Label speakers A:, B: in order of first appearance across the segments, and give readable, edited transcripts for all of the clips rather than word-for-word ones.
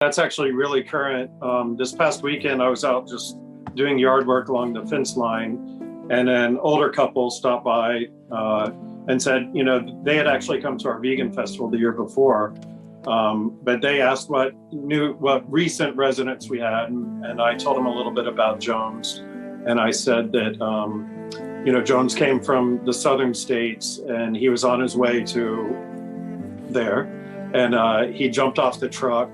A: That's actually really current. This past weekend, I was out just doing yard work along the fence line, and an older couple stopped by and said, they had actually come to our vegan festival the year before, but they asked what recent residents we had, and I told them a little bit about Jones, and I said that Jones came from the southern states, and he was on his way to there, and he jumped off the truck.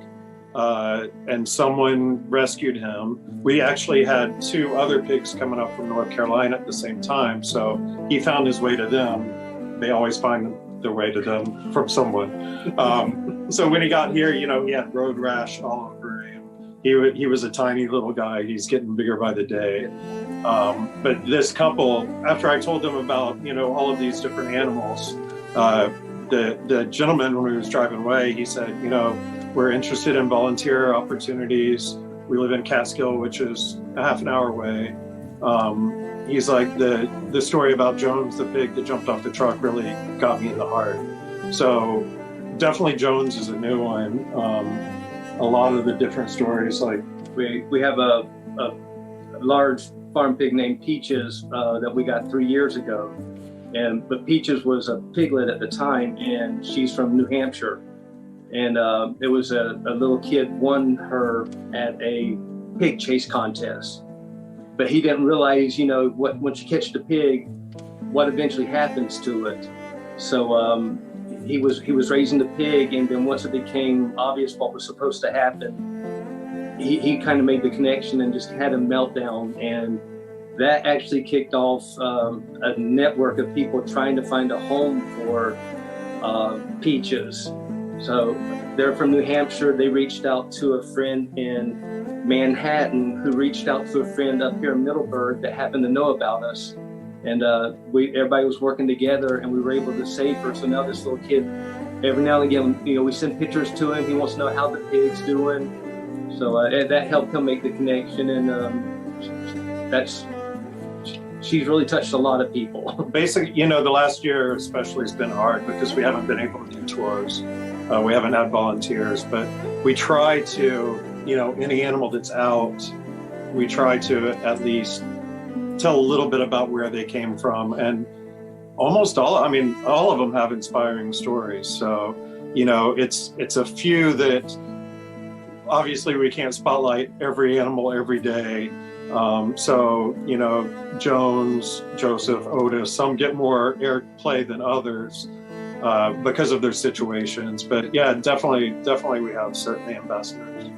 A: And someone rescued him. We actually had two other pigs coming up from North Carolina at the same time, so he found his way to them. They always find their way to them from someone. So when he got here, he had road rash all over him. He was a tiny little guy. He's getting bigger by the day. But this couple, after I told them about all of these different animals, the gentleman, when he was driving away, he said, we're interested in volunteer opportunities. We live in Catskill, which is a half an hour away. He's like, the story about Jones, the pig that jumped off the truck, really got me in the heart. So definitely Jones is a new one. A lot of the different stories, like
B: we have a large farm pig named Peaches that we got 3 years ago. But Peaches was a piglet at the time, and she's from New Hampshire. And it was a little kid won her at a pig chase contest. But he didn't realize, once you catch the pig, what eventually happens to it. So he was raising the pig, and then once it became obvious what was supposed to happen, he kind of made the connection and just had a meltdown. And that actually kicked off a network of people trying to find a home for Peaches. So they're from New Hampshire. They reached out to a friend in Manhattan who reached out to a friend up here in Middleburg that happened to know about us. And everybody was working together, and we were able to save her. So now this little kid, every now and again, we send pictures to him. He wants to know how the pig's doing. So that helped him make the connection, and she's really touched a lot of people.
A: Basically, the last year especially has been hard because we haven't been able to do tours. We haven't had volunteers, but we try to, any animal that's out, we try to at least tell a little bit about where they came from. And almost all of them have inspiring stories. So, it's a few that obviously we can't spotlight every animal every day. So, Jones, Joseph, Otis, some get more airplay than others because of their situations. But yeah, definitely we have certainly ambassadors.